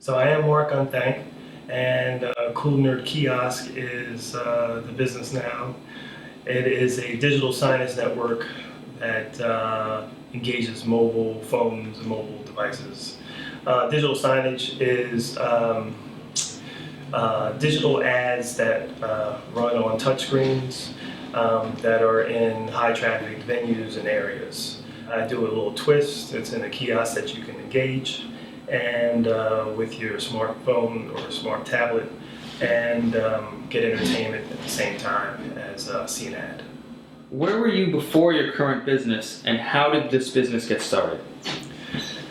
So I am Mark Unthank, and CoolNerd Kiosk is the business now. It is a digital signage network that engages mobile phones and mobile devices. Digital signage is digital ads that run on touchscreens that are in high traffic venues and areas. I do a little twist. It's in a kiosk that you can engage and with your smartphone or smart tablet and get entertainment at the same time as see an ad. Where were you before your current business, and how did this business get started?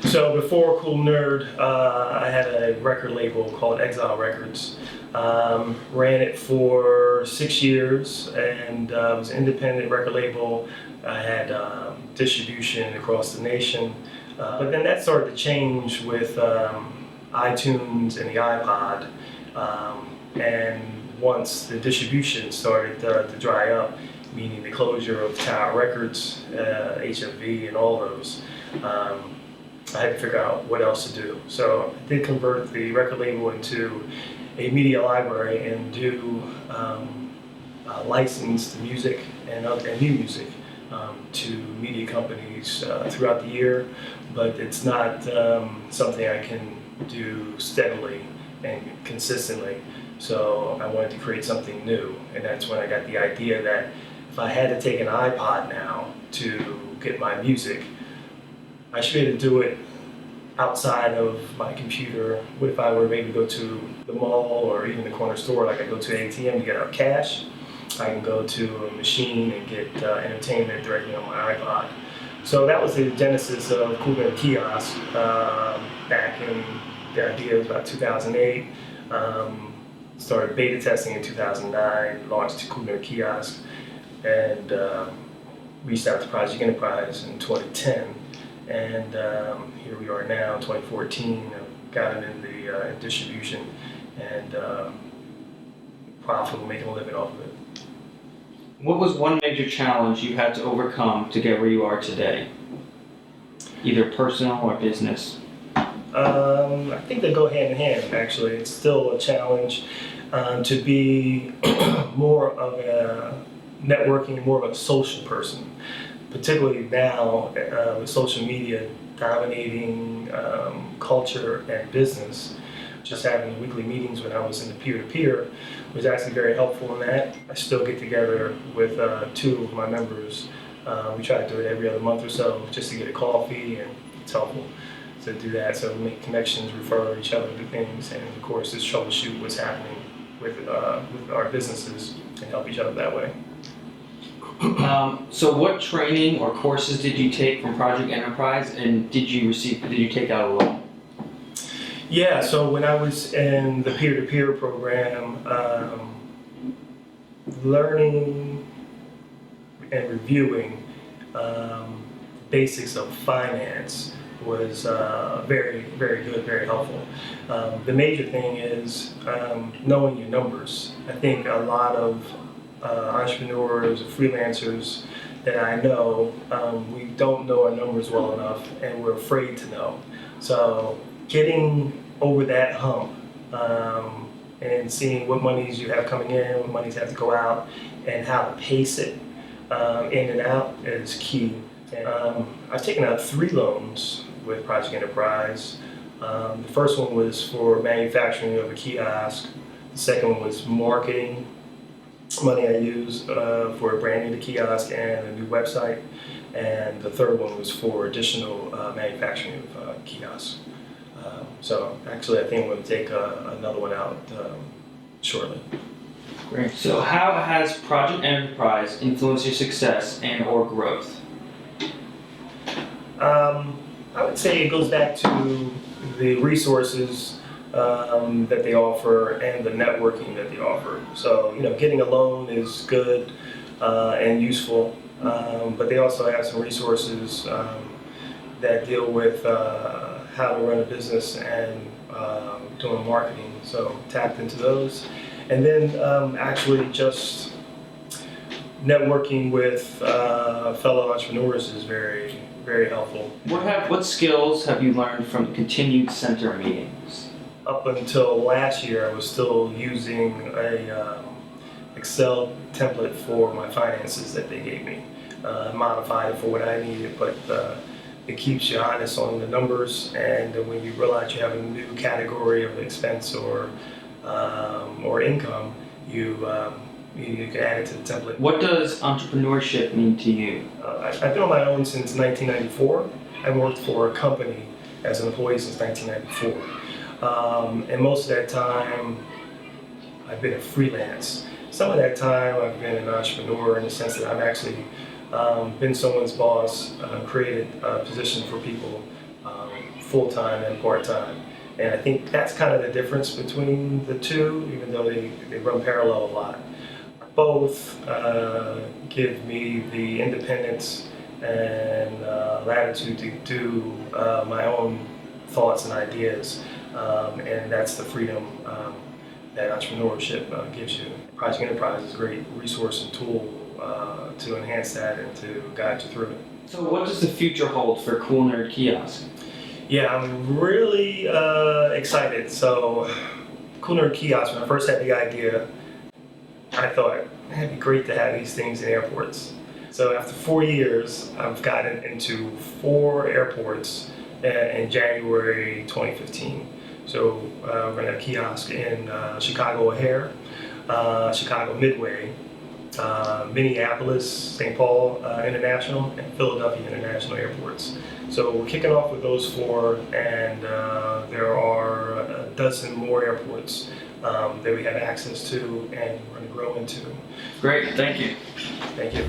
So before CoolNerd, I had a record label called Exile Records. Ran it for 6 years, and it was an independent record label. I had distribution across the nation. But then that started to change with iTunes and the iPod. And once the distribution started to dry up, meaning the closure of Tower Records, HMV, and all those, I had to figure out what else to do. So I did convert the record label into a media library and do licensed music and new music to media companies throughout the year, but it's not something I can do steadily and consistently. So I wanted to create something new, and that's when I got the idea that if I had to take an iPod now to get my music, I should be able to do it outside of my computer. What if I were maybe go to the mall or even the corner store, like I go to an ATM to get out cash? I can go to a machine and get entertainment directly on my iPod. So that was the genesis of CoolNerd Kiosk back in, the idea was about 2008. Started beta testing in 2009, launched CoolNerd Kiosk, and reached out to Project Enterprise in 2010. And here we are now, 2014, got it in the distribution and profitable, making a living off of it. What was one major challenge you had to overcome to get where you are today? Either personal or business? I think they go hand in hand, actually. It's still a challenge to be more of a networking, more of a social person, particularly now with social media dominating culture and business. Just having weekly meetings when I was in the peer-to-peer was actually very helpful in that. I still get together with two of my members. We try to do it every other month or so just to get a coffee, and it's helpful to do that. So we make connections, refer each other to things, and of course just troubleshoot what's happening with our businesses and help each other that way. So what training or courses did you take from Project Enterprise, and did you take out a loan? Yeah, so when I was in the peer-to-peer program, learning and reviewing basics of finance was very, very good, very helpful. The major thing is knowing your numbers. I think a lot of entrepreneurs, freelancers that I know, we don't know our numbers well enough, and we're afraid to know. So getting over that hump and seeing what monies you have coming in, what monies have to go out, and how to pace it in and out is key. I've taken out 3 loans with Project Enterprise. The first one was for manufacturing of a kiosk. The second one was marketing money I used for branding the kiosk and a new website. And the third one was for additional manufacturing of kiosks. So actually I think I'm going to take another one out shortly. Great. So how has Project Enterprise influenced your success and or growth? I would say it goes back to the resources that they offer and the networking that they offer. So, getting a loan is good and useful, but they also have some resources that deal with how to run a business and doing marketing. So tapped into those. And then actually just networking with fellow entrepreneurs is very, very helpful. What skills have you learned from continued center meetings? up until last year, I was still using a Excel template for my finances that they gave me. I modified it for what I needed, but it keeps you honest on the numbers, and when you realize you have a new category of expense or income, you can add it to the template. What does entrepreneurship mean to you? I've been on my own since 1994. I worked for a company as an employee since 1994. And most of that time, I've been a freelance. Some of that time, I've been an entrepreneur in the sense that I've actually been someone's boss, created a position for people full-time and part-time. And I think that's kind of the difference between the two, even though they run parallel a lot. Both give me the independence and latitude to do my own thoughts and ideas, and that's the freedom that entrepreneurship gives you. Project Enterprise is a great resource and tool to enhance that and to guide you through it. So what does the future hold for CoolNerd Kiosk? Yeah, I'm really excited. So CoolNerd Kiosk, when I first had the idea, I thought it'd be great to have these things in airports. So after 4 years, I've gotten into 4 airports in January 2015. So we're going to have a kiosk in Chicago O'Hare, Chicago Midway, Minneapolis, St. Paul International, and Philadelphia International airports. So we're kicking off with those 4, and there are a dozen more airports that we have access to and we're going to grow into. Great, thank you. Thank you.